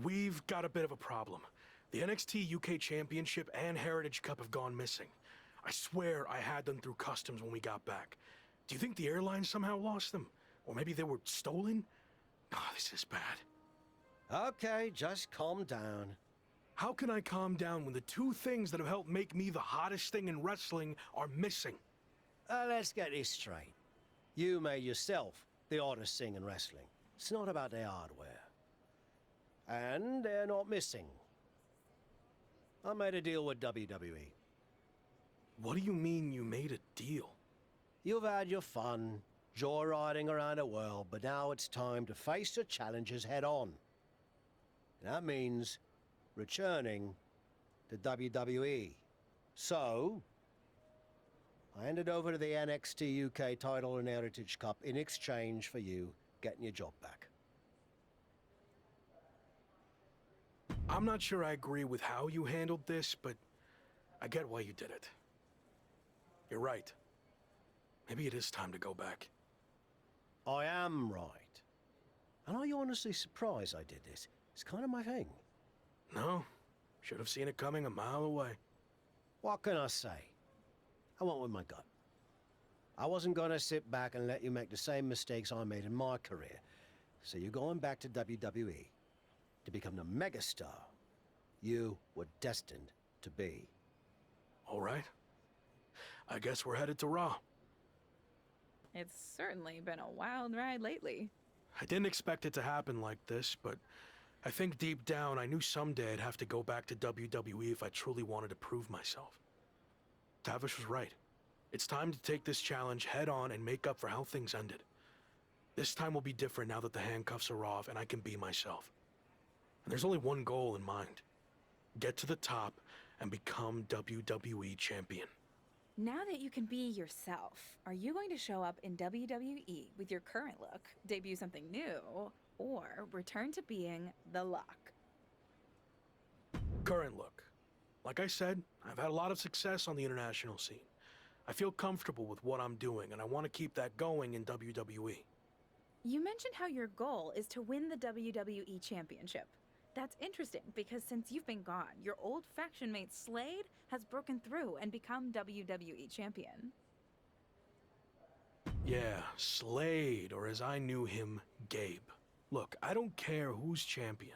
We've got a bit of a problem. The NXT UK Championship and Heritage Cup have gone missing. I swear I had them through customs when we got back. Do you think the airline somehow lost them? Or maybe they were stolen? Oh, this is bad. Okay, just calm down. How can I calm down when the two things that have helped make me the hottest thing in wrestling are missing? Let's get this straight. You made yourself the hottest thing in wrestling. It's not about the hardware. And they're not missing. I made a deal with WWE. What do you mean you made a deal? You've had your fun, joyriding around the world, but now it's time to face the challenges head on. And that means returning to WWE. So, I handed over to the NXT UK title and Heritage Cup in exchange for you getting your job back. I'm not sure I agree with how you handled this, but I get why you did it. You're right. Maybe it is time to go back. I am right. And are you honestly surprised I did this? It's kind of my thing. No, should have seen it coming a mile away. What can I say? I went with my gut. I wasn't gonna sit back and let you make the same mistakes I made in my career. So you're going back to WWE to become the megastar you were destined to be. All right. I guess we're headed to Raw. It's certainly been a wild ride lately. I didn't expect it to happen like this, but I think deep down I knew someday I'd have to go back to WWE if I truly wanted to prove myself. Tavish was right. It's time to take this challenge head on and make up for how things ended. This time will be different now that the handcuffs are off and I can be myself. And there's only one goal in mind. Get to the top and become WWE champion. Now that you can be yourself, are you going to show up in WWE with your current look, debut something new, or return to being the Lock? Current look. Like I said, I've had a lot of success on the international scene. I feel comfortable with what I'm doing, and I want to keep that going in WWE. You mentioned how your goal is to win the WWE Championship. That's interesting because since you've been gone, your old faction mate Slade has broken through and become WWE Champion. Yeah, Slade, or as I knew him, Gabe. Look, I don't care who's champion.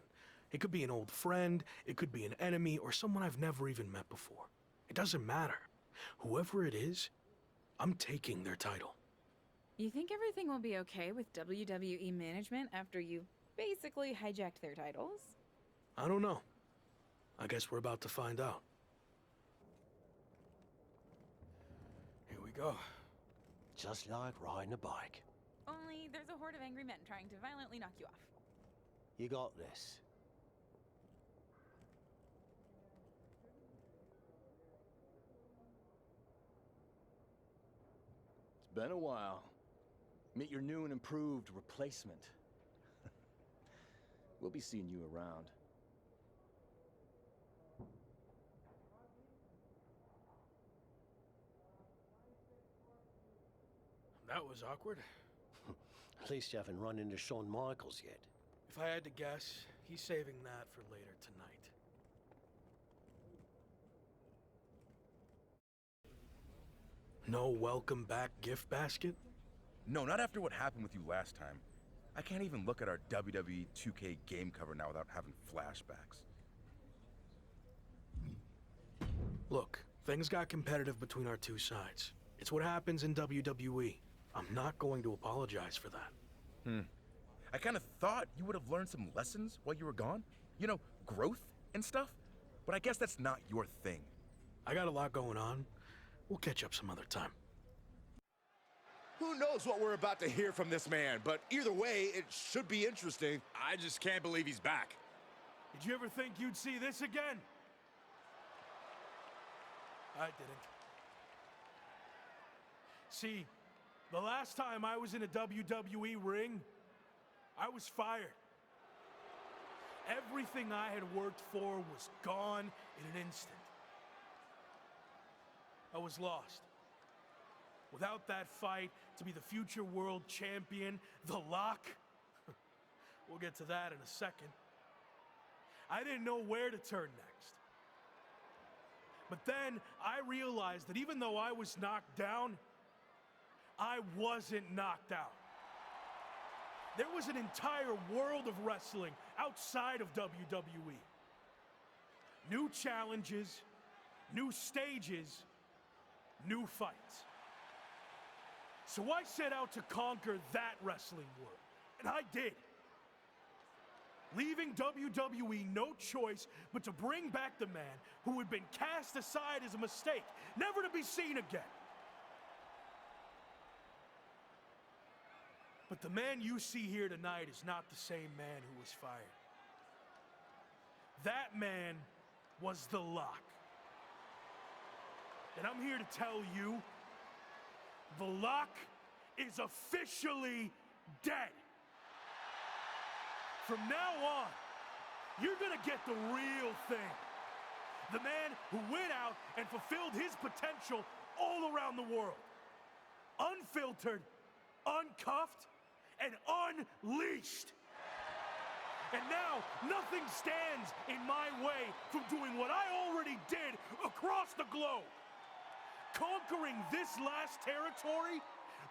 It could be an old friend, it could be an enemy, or someone I've never even met before. It doesn't matter. Whoever it is, I'm taking their title. You think everything will be okay with WWE management after you basically hijacked their titles? I don't know. I guess we're about to find out. Here we go. Just like riding a bike. Only there's a horde of angry men trying to violently knock you off. You got this. It's been a while. Meet your new and improved replacement. We'll be seeing you around. That was awkward. At least you haven't run into Shawn Michaels yet. If I had to guess, he's saving that for later tonight. No welcome back gift basket? No, not after what happened with you last time. I can't even look at our WWE 2K game cover now without having flashbacks. Look, things got competitive between our two sides. It's what happens in WWE. I'm not going to apologize for that. I kind of thought you would have learned some lessons while you were gone. You know, growth and stuff. But I guess that's not your thing. I got a lot going on. We'll catch up some other time. Who knows what we're about to hear from this man, but either way, it should be interesting. I just can't believe he's back. Did you ever think you'd see this again? I didn't. See, the last time I was in a WWE ring, I was fired. Everything I had worked for was gone in an instant. I was lost. Without that fight to be the future world champion, the Lock, we'll get to that in a second. I didn't know where to turn next. But then I realized that even though I was knocked down, I wasn't knocked out. There was an entire world of wrestling outside of WWE. New challenges, new stages, new fights. So I set out to conquer that wrestling world, and I did. Leaving WWE no choice but to bring back the man who had been cast aside as a mistake, never to be seen again. But the man you see here tonight is not the same man who was fired. That man was The Lock. And I'm here to tell you, The Lock is officially dead. From now on, you're gonna get the real thing. The man who went out and fulfilled his potential all around the world. Unfiltered, uncuffed, and unleashed. And now, nothing stands in my way from doing what I already did across the globe. Conquering this last territory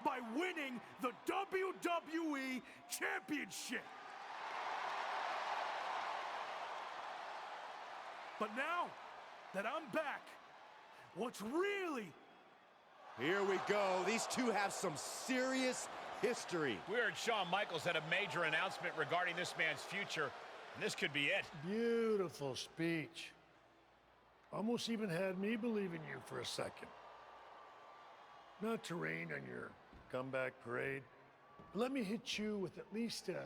by winning the WWE Championship. But now that I'm back, what's really... Here we go. These two have some serious history. We heard Shawn Michaels had a major announcement regarding this man's future, and this could be it. Beautiful speech. Almost even had me believe in you for a second. Not to rain on your comeback parade, but let me hit you with at least a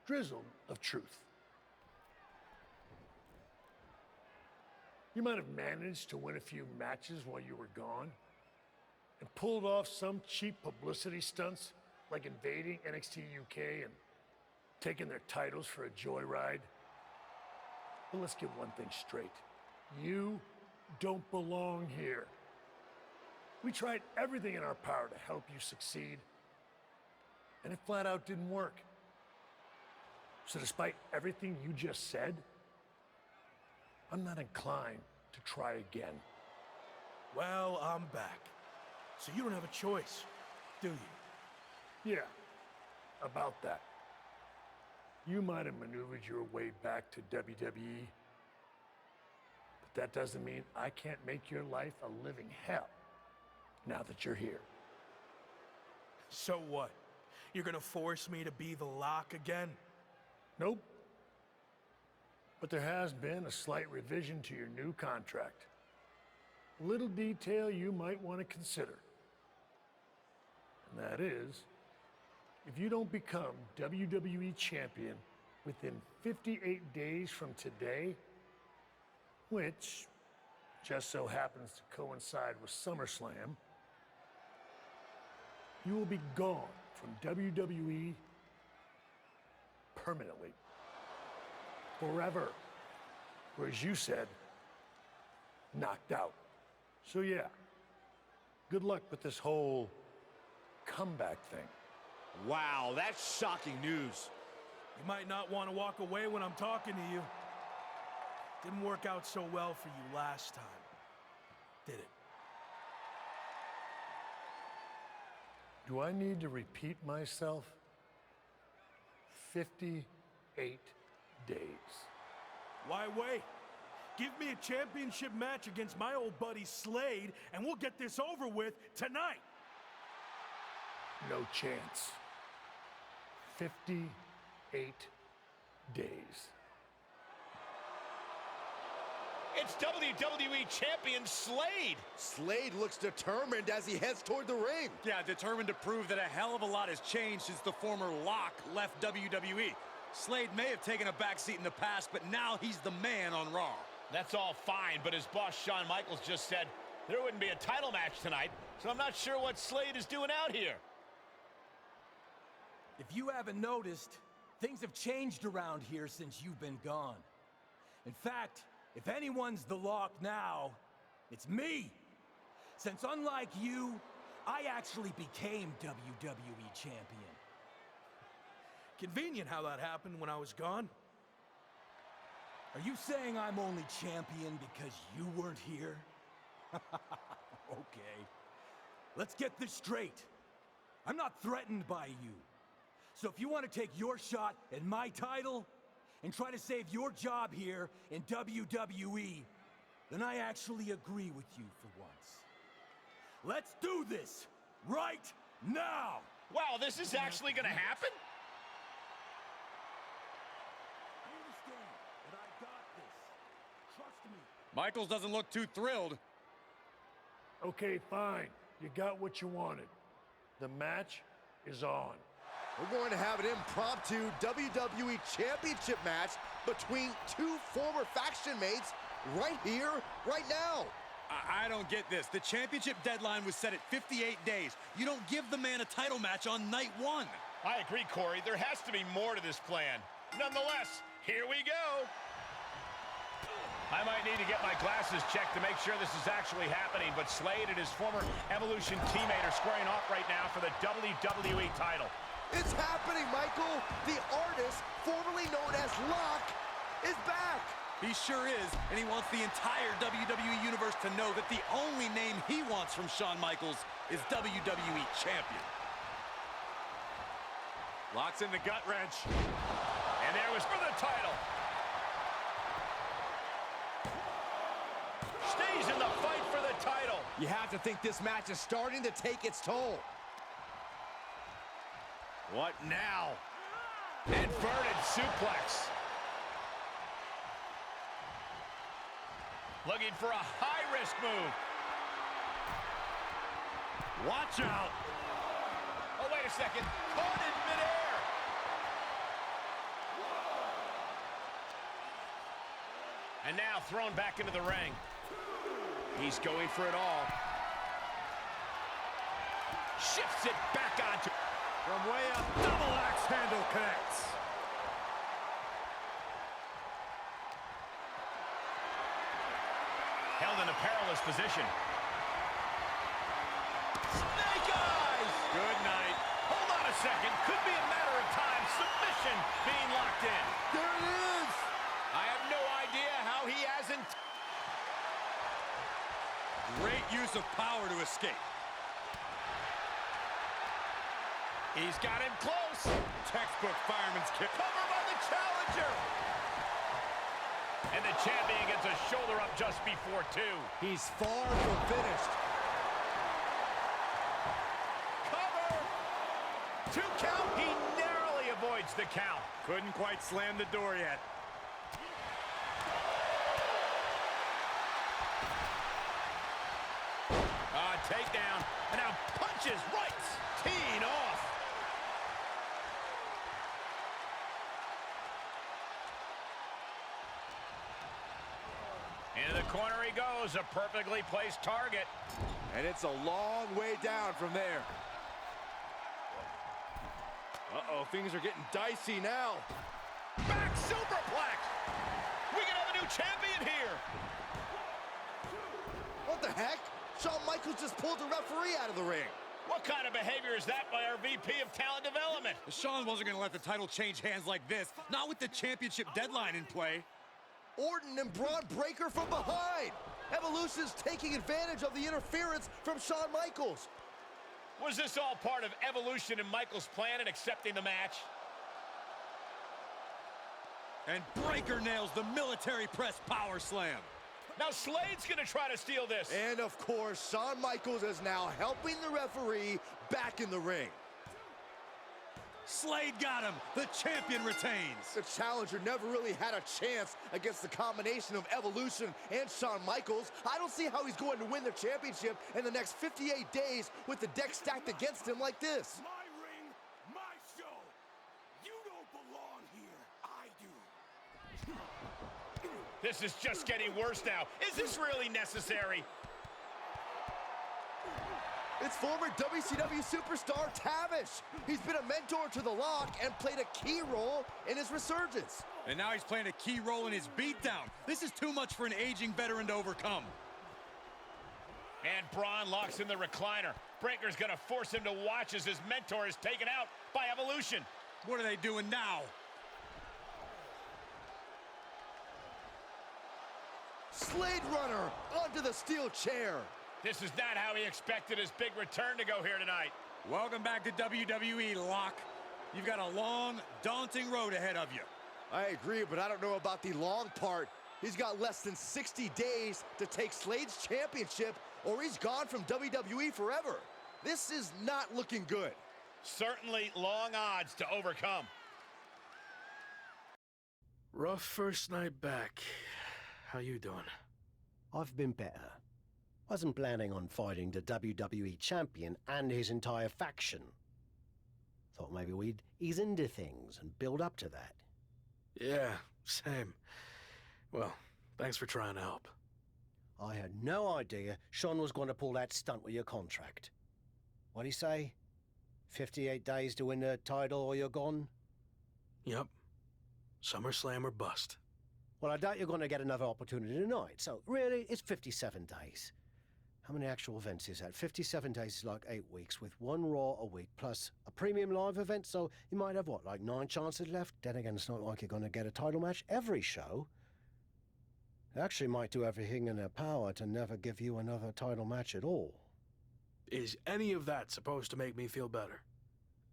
drizzle of truth. You might have managed to win a few matches while you were gone and pulled off some cheap publicity stunts like invading NXT UK and taking their titles for a joyride. But let's get one thing straight. You don't belong here. We tried everything in our power to help you succeed, and it flat out didn't work. So despite everything you just said, I'm not inclined to try again. Well, I'm back. So you don't have a choice, do you? Yeah, about that. You might have maneuvered your way back to WWE, but that doesn't mean I can't make your life a living hell now that you're here. So what? You're gonna force me to be The Lock again? Nope. But there has been a slight revision to your new contract. A little detail you might want to consider. And that is, if you don't become WWE Champion within 58 days from today, which just so happens to coincide with SummerSlam, you will be gone from WWE permanently. Forever. Or as you said, knocked out. So yeah, good luck with this whole comeback thing. Wow, that's shocking news. You might not want to walk away when I'm talking to you. Didn't work out so well for you last time, did it? Do I need to repeat myself? 58 days. Why wait? Give me a championship match against my old buddy Slade, and we'll get this over with tonight. No chance. 58 days. It's WWE Champion Slade. Slade looks determined as he heads toward the ring. Yeah, determined to prove that a hell of a lot has changed since the former Lock left WWE. Slade may have taken a backseat in the past, but now he's the man on Raw. That's all fine, but as boss Shawn Michaels just said, there wouldn't be a title match tonight, so I'm not sure what Slade is doing out here. If you haven't noticed, things have changed around here since you've been gone. In fact, if anyone's the Lock now, it's me. Since unlike you, I actually became WWE Champion. Convenient how that happened when I was gone. Are you saying I'm only champion because you weren't here? Okay. Let's get this straight. I'm not threatened by you. So if you want to take your shot at my title and try to save your job here in WWE, then I actually agree with you for once. Let's do this right now! Wow, this is actually gonna happen? I understand that I got this. Trust me. Michaels doesn't look too thrilled. Okay, fine. You got what you wanted. The match is on. We're going to have an impromptu WWE Championship match between two former faction mates right here, right now. I don't get this. The championship deadline was set at 58 days. You don't give the man a title match on night one. I agree, Corey. There has to be more to this plan. Nonetheless, here we go. I might need to get my glasses checked to make sure this is actually happening, but Slade and his former Evolution teammate are squaring off right now for the WWE title. It's happening, Michael. The artist, formerly known as Locke, is back. He sure is, and he wants the entire WWE Universe to know that the only name he wants from Shawn Michaels is WWE Champion. Locks in the gut wrench. And there was for the title. Stays in the fight for the title. You have to think this match is starting to take its toll. What now? Inverted suplex. Looking for a high-risk move. Watch out. Oh, wait a second. Caught in midair. And now thrown back into the ring. He's going for it all. Shifts it back onto. From way up, double axe handle connects. Held in a perilous position. Snake eyes! Good night. Hold on a second. Could be a matter of time. Submission being locked in. There it is. I have no idea how he hasn't. Great use of power to escape. He's got him close. Textbook fireman's kick. Cover by the challenger. And the champion gets a shoulder up just before two. He's far from finished. Cover. 2 count. He narrowly avoids the count. Couldn't quite slam the door yet. Takedown. And now punches right. Teeing off. Into the corner he goes, a perfectly placed target. And it's a long way down from there. Uh-oh, things are getting dicey now. Back superplex. We can have a new champion here. What the heck? Shawn Michaels just pulled the referee out of the ring. What kind of behavior is that by our VP of Talent Development? Shawn wasn't going to let the title change hands like this, not with the championship deadline in play. Orton and Braun Breaker from behind. Evolution's taking advantage of the interference from Shawn Michaels. Was this all part of Evolution and Michaels' plan in accepting the match? And Breaker nails the military press power slam. Now Slade's gonna try to steal this. And of course, Shawn Michaels is now helping the referee back in the ring. Slade got him. The champion retains. The challenger never really had a chance against the combination of Evolution and Shawn Michaels. I don't see how he's going to win the championship in the next 58 days with the deck stacked against him like this. My ring, my show. You don't belong here. I do. This is just getting worse now. Is this really necessary? It's former WCW superstar Tavish. He's been a mentor to The Lock and played a key role in his resurgence. And now he's playing a key role in his beatdown. This is too much for an aging veteran to overcome. And Braun locks in the recliner. Breaker's gonna force him to watch as his mentor is taken out by Evolution. What are they doing now? Slade Runner onto the steel chair. This is not how he expected his big return to go here tonight. Welcome back to WWE, Locke. You've got a long, daunting road ahead of you. I agree, but I don't know about the long part. He's got less than 60 days to take Slade's championship, or he's gone from WWE forever. This is not looking good. Certainly long odds to overcome. Rough first night back. How you doing? I've been better. Wasn't planning on fighting the WWE champion and his entire faction. Thought maybe we'd ease into things and build up to that. Yeah, same. Well, thanks for trying to help. I had no idea Sean was going to pull that stunt with your contract. What'd he say? 58 days to win the title or you're gone? Yep. SummerSlam or bust. Well, I doubt you're going to get another opportunity tonight, so really, it's 57 days. How many actual events is that? 57 days is like 8 weeks, with one Raw a week, plus a premium live event, so you might have, what, like 9 chances left? Then again, it's not like you're going to get a title match every show. They actually might do everything in their power to never give you another title match at all. Is any of that supposed to make me feel better?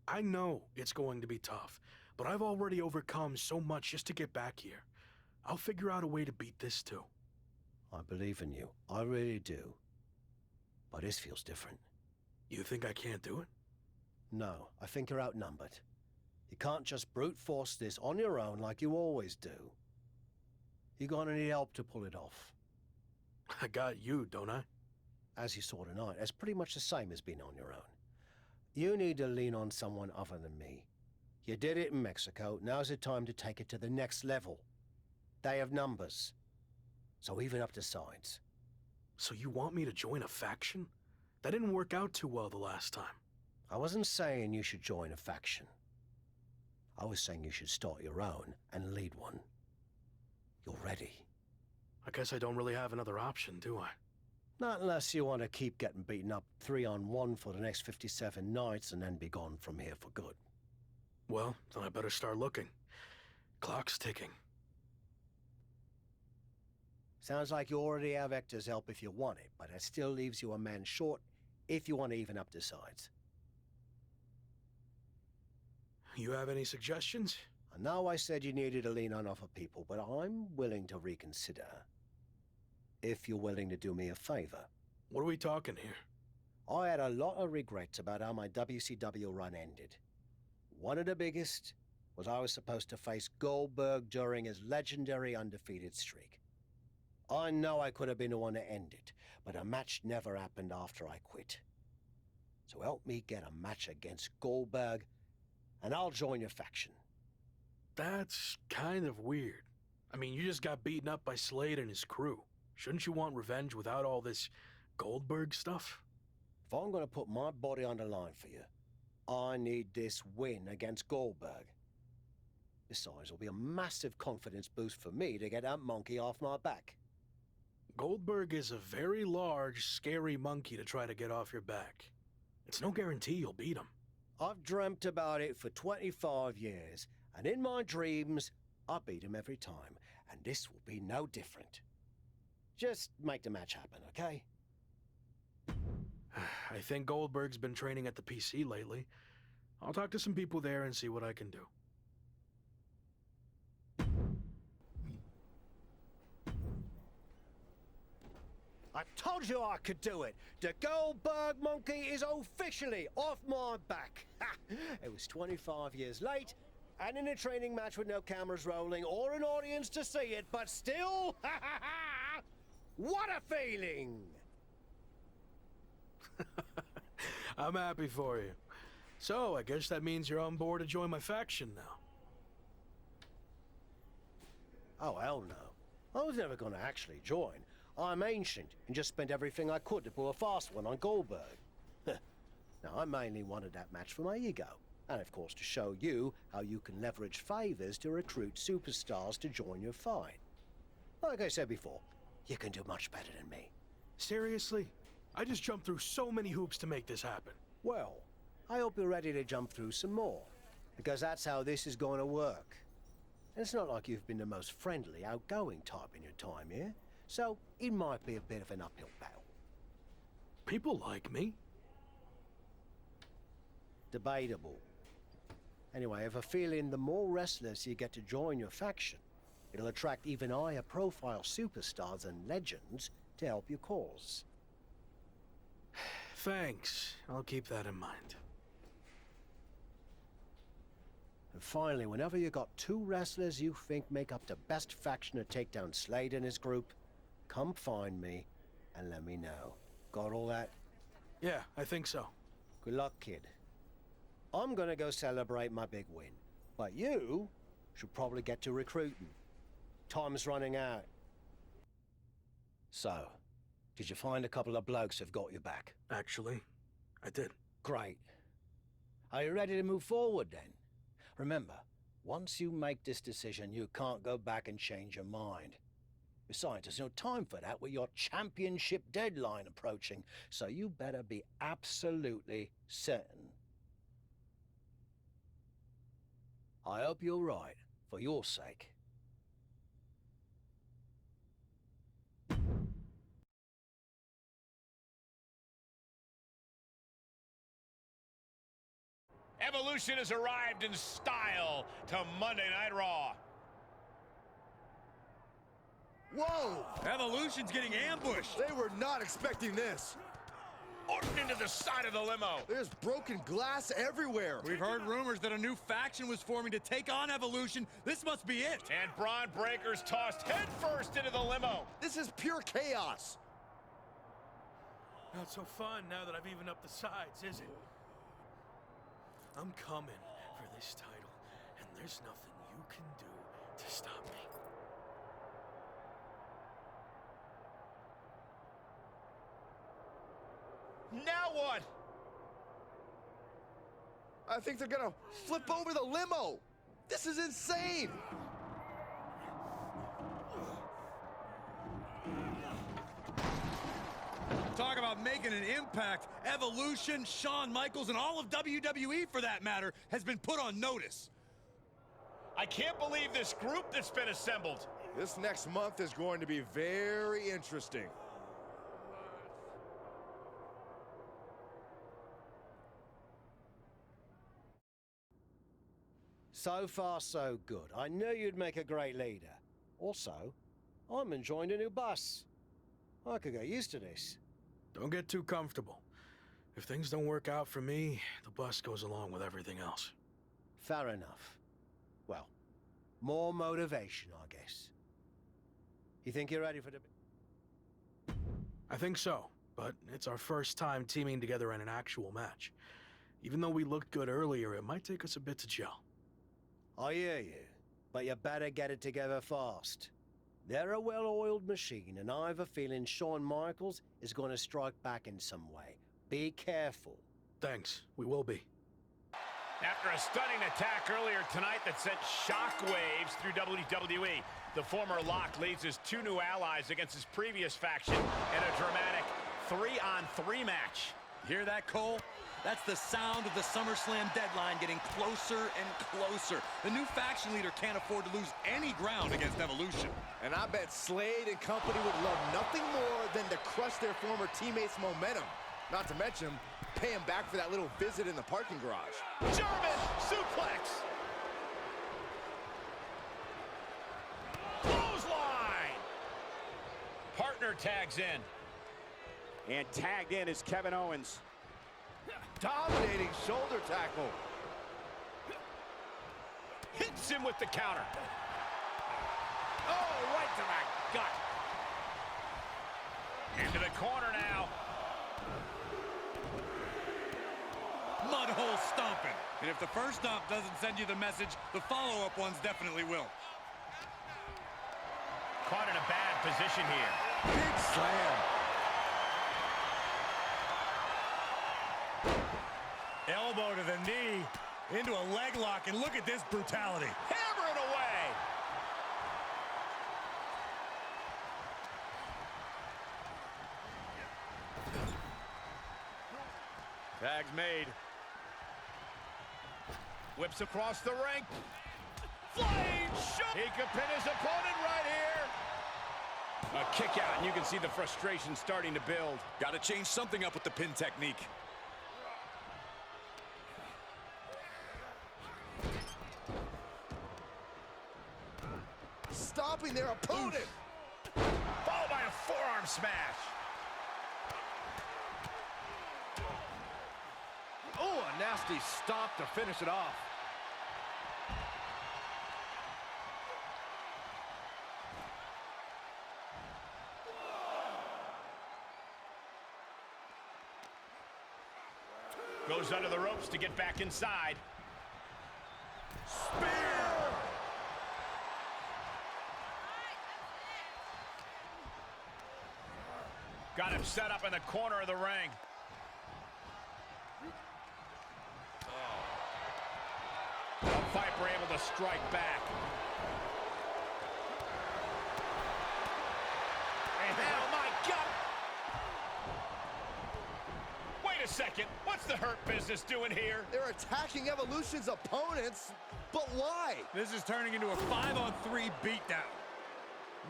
I know it's going to be tough, but I've already overcome so much just to get back here. I'll figure out a way to beat this too. I believe in you. I really do. But this feels different. You think I can't do it? No, I think you're outnumbered. You can't just brute force this on your own like you always do. You're gonna need help to pull it off. I got you, don't I? As you saw tonight, that's pretty much the same as being on your own. You need to lean on someone other than me. You did it in Mexico, now's the time to take it to the next level. They have numbers. So even up the sides. So you want me to join a faction? That didn't work out too well the last time. I wasn't saying you should join a faction. I was saying you should start your own and lead one. You're ready. I guess I don't really have another option, do I? Not unless you want to keep getting beaten up 3-on-1 for the next 57 nights and then be gone from here for good. Well, then I better start looking. Clock's ticking. Sounds like you already have Hector's help if you want it, but that still leaves you a man short if you want to even up the sides. You have any suggestions? I know I said you needed to lean on other people, but I'm willing to reconsider. If you're willing to do me a favor. What are we talking here? I had a lot of regrets about how my WCW run ended. One of the biggest was I was supposed to face Goldberg during his legendary undefeated streak. I know I could have been the one to end it, but a match never happened after I quit. So help me get a match against Goldberg, and I'll join your faction. That's kind of weird. I mean, you just got beaten up by Slade and his crew. Shouldn't you want revenge without all this Goldberg stuff? If I'm going to put my body on the line for you, I need this win against Goldberg. Besides, it'll be a massive confidence boost for me to get that monkey off my back. Goldberg is a very large, scary monkey to try to get off your back. It's no guarantee you'll beat him. I've dreamt about it for 25 years, and in my dreams, I beat him every time, and this will be no different. Just make the match happen, okay? I think Goldberg's been training at the PC lately. I'll talk to some people there and see what I can do. I told you I could do it! The Goldberg monkey is officially off my back! Ha! It was 25 years late, and in a training match with no cameras rolling or an audience to see it, but still, ha ha ha! What a feeling! I'm happy for you. So, I guess that means you're on board to join my faction now. Oh, hell no. I was never going to actually join. I'm ancient and just spent everything I could to pull a fast one on Goldberg. Now, I mainly wanted that match for my ego. And of course to show you how you can leverage favors to recruit superstars to join your fight. Like I said before, you can do much better than me. Seriously? I just jumped through so many hoops to make this happen. Well, I hope you're ready to jump through some more, because that's how this is going to work. And it's not like you've been the most friendly, outgoing type in your time here. so it might be a bit of an uphill battle. People like me. Debatable. Anyway, I have a feeling the more wrestlers you get to join your faction, it'll attract even higher profile superstars and legends to help your cause. Thanks. I'll keep that in mind. And finally, whenever you got two wrestlers you think make up the best faction to take down Slade and his group, come find me and let me know. Got all that? Yeah, I think so. Good luck, kid. I'm gonna go celebrate my big win, but you should probably get to recruiting. Time's running out. So, did you find a couple of blokes who've got your back? Actually, I did. Great. Are you ready to move forward then? Remember, once you make this decision, you can't go back and change your mind. Besides, there's no time for that with your championship deadline approaching, so you better be absolutely certain. I hope you're right, for your sake. Evolution has arrived in style to Monday Night Raw. Whoa! Evolution's getting ambushed. They were not expecting this. Into the side of the limo. There's broken glass everywhere. We've heard rumors that a new faction was forming to take on Evolution. This must be it. And Braun Breaker's tossed headfirst into the limo. This is pure chaos. Not so fun now that I've evened up the sides, is it? I'm coming for this title, and there's nothing you can do to stop me. Now what? I think they're gonna flip over the limo. This is insane. Talk about making an impact. Evolution, Shawn Michaels, and all of WWE, for that matter, has been put on notice. I can't believe this group that's been assembled. This next month is going to be very interesting. So far, so good. I knew you'd make a great leader. Also, I'm enjoying a new bus. I could get used to this. Don't get too comfortable. If things don't work out for me, the bus goes along with everything else. Fair enough. Well, more motivation, I guess. You think you're ready for the... I think so, but it's our first time teaming together in an actual match. Even though we looked good earlier, it might take us a bit to gel. I hear you, but you better get it together fast. They're a well-oiled machine, and I have a feeling Shawn Michaels is going to strike back in some way. Be careful. Thanks, we will be. After a stunning attack earlier tonight that sent shockwaves through WWE, the former Lock leads his two new allies against his previous faction in a dramatic 3-on-3 match. Hear that, Cole? That's the sound of the SummerSlam deadline getting closer and closer. The new faction leader can't afford to lose any ground against Evolution. And I bet Slade and company would love nothing more than to crush their former teammates' momentum. Not to mention, pay him back for that little visit in the parking garage. German suplex. Clothesline. Partner tags in. And tagged in is Kevin Owens. Dominating shoulder tackle. Hits him with the counter. Oh, right to the gut. Into the corner now. Mud hole stomping. And if the first stomp doesn't send you the message, the follow-up ones definitely will. Caught in a bad position here. Big slam. Elbow to the knee, into a leg lock, and look at this brutality. Hammer it away. Tag's made. Whips across the ring. Flying shot. He could pin his opponent right here. A kick out, and you can see the frustration starting to build. Got to change something up with the pin technique. Stopping their opponent. Followed by a forearm smash. Oh, a nasty stop to finish it off. Goes under the ropes to get back inside. Spear! Got him set up in the corner of the ring. Viper able to strike back. And oh my God! Wait a second, what's the Hurt Business doing here? They're attacking Evolution's opponents, but why? This is turning into a 5-on-3 beatdown.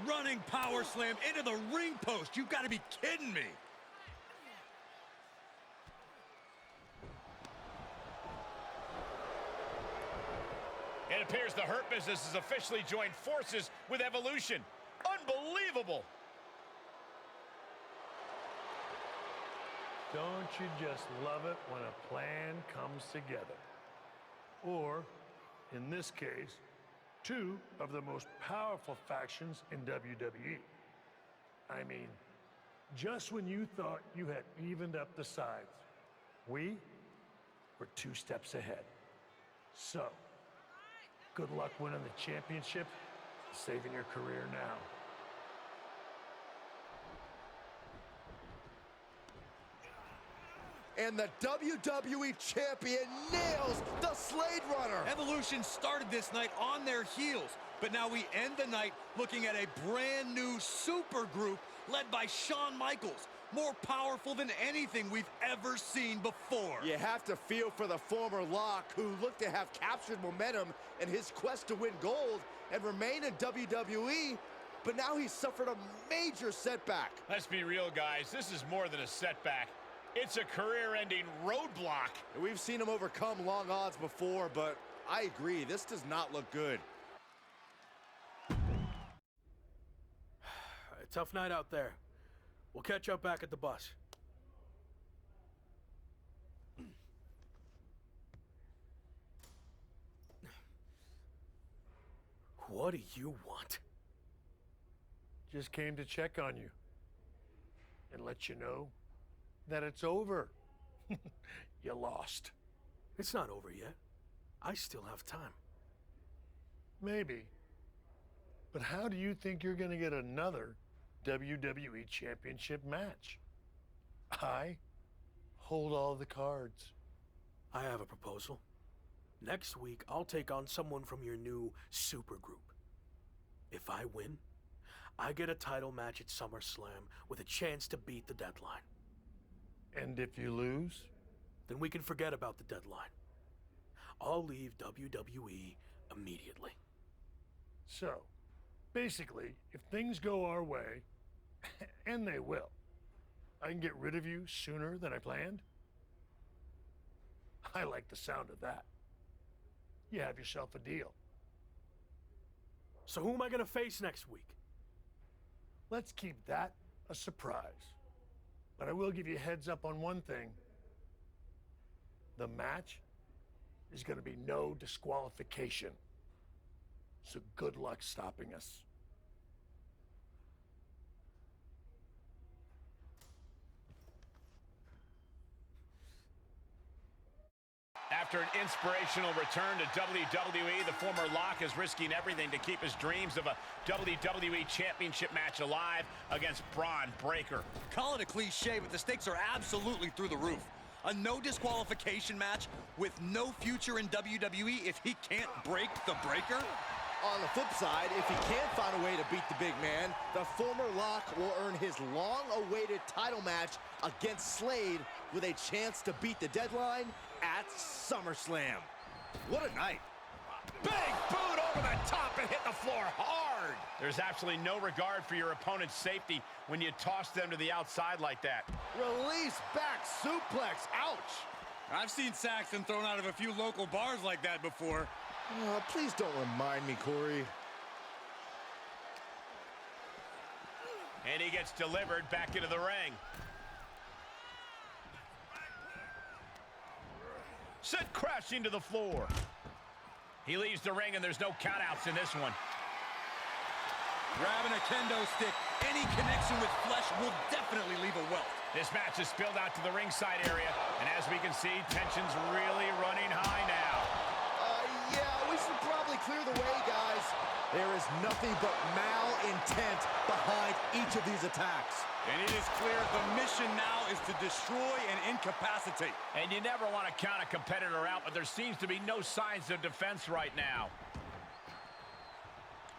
Running power slam into the ring post. You've got to be kidding me. It appears the Hurt Business has officially joined forces with Evolution. Unbelievable! Don't you just love it when a plan comes together? Or, in this case, two of the most powerful factions in WWE. I mean, just when you thought you had evened up the sides, we were 2 steps ahead. So, good luck winning the championship, saving your career now. And the WWE Champion nails the Slade Runner. Evolution started this night on their heels, but now we end the night looking at a brand new super group led by Shawn Michaels, more powerful than anything we've ever seen before. You have to feel for the former Lock, who looked to have captured momentum in his quest to win gold and remain in WWE, but now he's suffered a major setback. Let's be real, guys. This is more than a setback. It's a career-ending roadblock. We've seen him overcome long odds before, but I agree, this does not look good. A tough night out there. We'll catch up back at the bus. What do you want? Just came to check on you and let you know that it's over. You lost. It's not over yet. I still have time. Maybe. But how do you think you're going to get another WWE Championship match? I hold all the cards. I have a proposal. Next week, I'll take on someone from your new supergroup. If I win, I get a title match at SummerSlam with a chance to beat the deadline. And if you lose? Then we can forget about the deadline. I'll leave WWE immediately. So, basically, if things go our way, and they will, I can get rid of you sooner than I planned? I like the sound of that. You have yourself a deal. So who am I going to face next week? Let's keep that a surprise. But I will give you a heads up on one thing. The match is going to be no disqualification. So good luck stopping us. After an inspirational return to WWE, the former Lock is risking everything to keep his dreams of a WWE Championship match alive against Braun Breaker. Call it a cliche, but the stakes are absolutely through the roof. A no disqualification match with no future in WWE if he can't break the Breaker? On the flip side, if he can't find a way to beat the big man, the former Lock will earn his long-awaited title match against Slade with a chance to beat the deadline at SummerSlam. What a night. Big boot over the top and hit the floor hard. hard. There's absolutely no regard for your opponent's safety when you toss them to the outside like that. Release back suplex. Ouch. I've seen Saxton thrown out of a few local bars like that before. Please don't remind me, Corey. And he gets delivered back into the ring. Sent crashing to the floor. He leaves the ring, and there's no countouts in this one. Grabbing a kendo stick, any connection with flesh will definitely leave a welt. This match is spilled out to the ringside area, and as we can see, tension's really running high now. Yeah, we should probably clear the way, guys. There is nothing but malintent behind each of these attacks. And it is clear the mission now is to destroy and incapacitate. And you never want to count a competitor out, but there seems to be no signs of defense right now.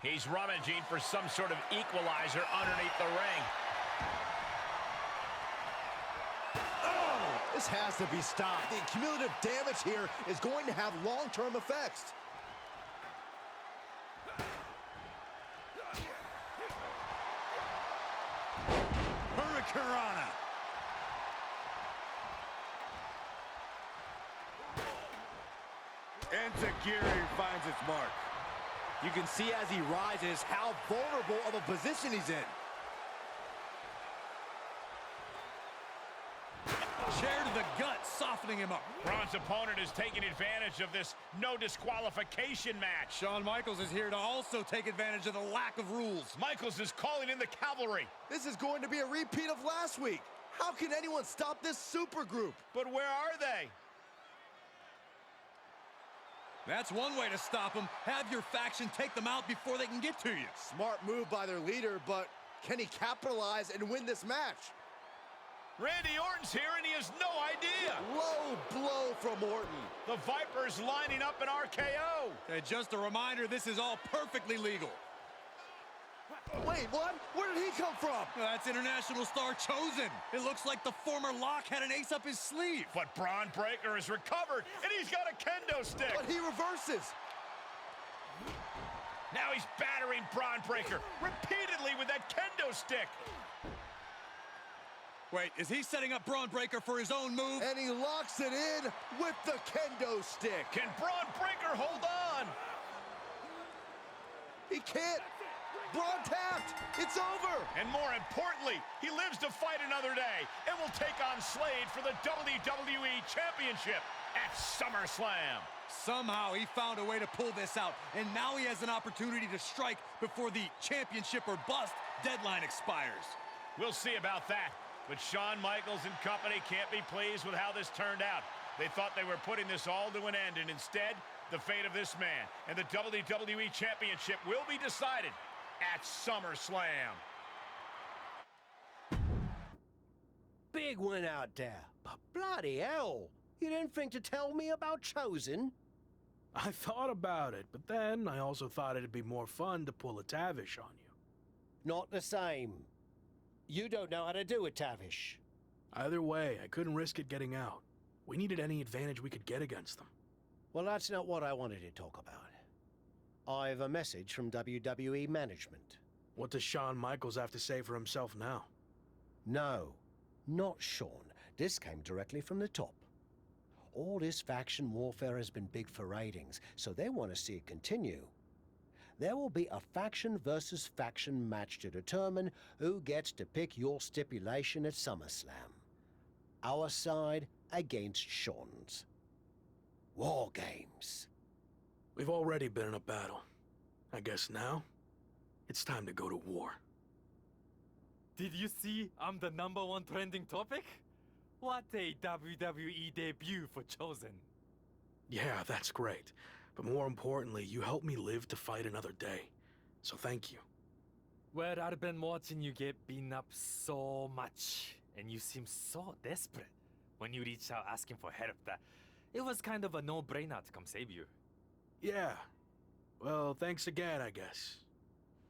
He's rummaging for some sort of equalizer underneath the ring. This has to be stopped. The cumulative damage here is going to have long-term effects. Hurricanrana. Enziguri finds its mark. You can see as he rises how vulnerable of a position he's in. Chair to the gut, softening him up. Braun's opponent is taking advantage of this no disqualification match. Shawn Michaels is here to also take advantage of the lack of rules. Michaels is calling in the cavalry. This is going to be a repeat of last week. How can anyone stop this super group? But where are they? That's one way to stop them. Have your faction take them out before they can get to you. Smart move by their leader, but can he capitalize and win this match? Randy Orton's here and he has no idea. Low blow from Orton. The Viper's lining up an RKO. And just a reminder, this is all perfectly legal. Wait, what? Where did he come from? That's international star Chosen. It looks like the former Lock had an ace up his sleeve. But Braun Breaker has recovered and he's got a kendo stick. But he reverses. Now he's battering Braun Breaker repeatedly with that kendo stick. Wait, is he setting up Braun Breaker for his own move? And he locks it in with the kendo stick. Can Braun Breaker hold on? He can't. Braun tapped. It's over. And more importantly, he lives to fight another day and will take on Slade for the WWE Championship at SummerSlam. Somehow he found a way to pull this out, and now he has an opportunity to strike before the championship or bust deadline expires. We'll see about that. But Shawn Michaels and company can't be pleased with how this turned out. They thought they were putting this all to an end, and instead, the fate of this man and the WWE Championship will be decided at SummerSlam. Big win out there, but bloody hell, you didn't think to tell me about Chosen? I thought about it, but then I also thought it'd be more fun to pull a Tavish on you. Not the same. You don't know how to do it, Tavish. Either way, I couldn't risk it getting out. We needed any advantage we could get against them. Well, that's not what I wanted to talk about. I have a message from WWE management. What does Shawn Michaels have to say for himself now? No, not Shawn. This came directly from the top. All this faction warfare has been big for ratings, so they want to see it continue. There will be a faction versus faction match to determine who gets to pick your stipulation at SummerSlam. Our side against Shawn's. War games. We've already been in a battle. I guess now, it's time to go to war. Did you see I'm the #1 trending topic? What a WWE debut for Chosen. Yeah, that's great. But more importantly, you helped me live to fight another day. So thank you. Well, I've been watching you get beaten up so much, and you seem so desperate when you reached out asking for help that it was kind of a no-brainer to come save you. Yeah. Well, thanks again, I guess.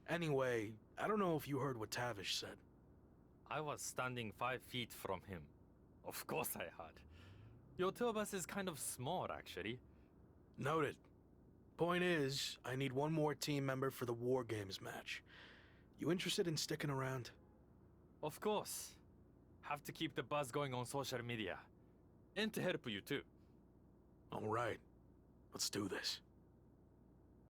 Anyway, I don't know if you heard what Tavish said. I was standing 5 feet from him. Of course I had. Your two of us is kind of small, actually. Noted. Point is, I need one more team member for the War Games match. You interested in sticking around? Of course. Have to keep the buzz going on social media. And to help you too. All right. Let's do this.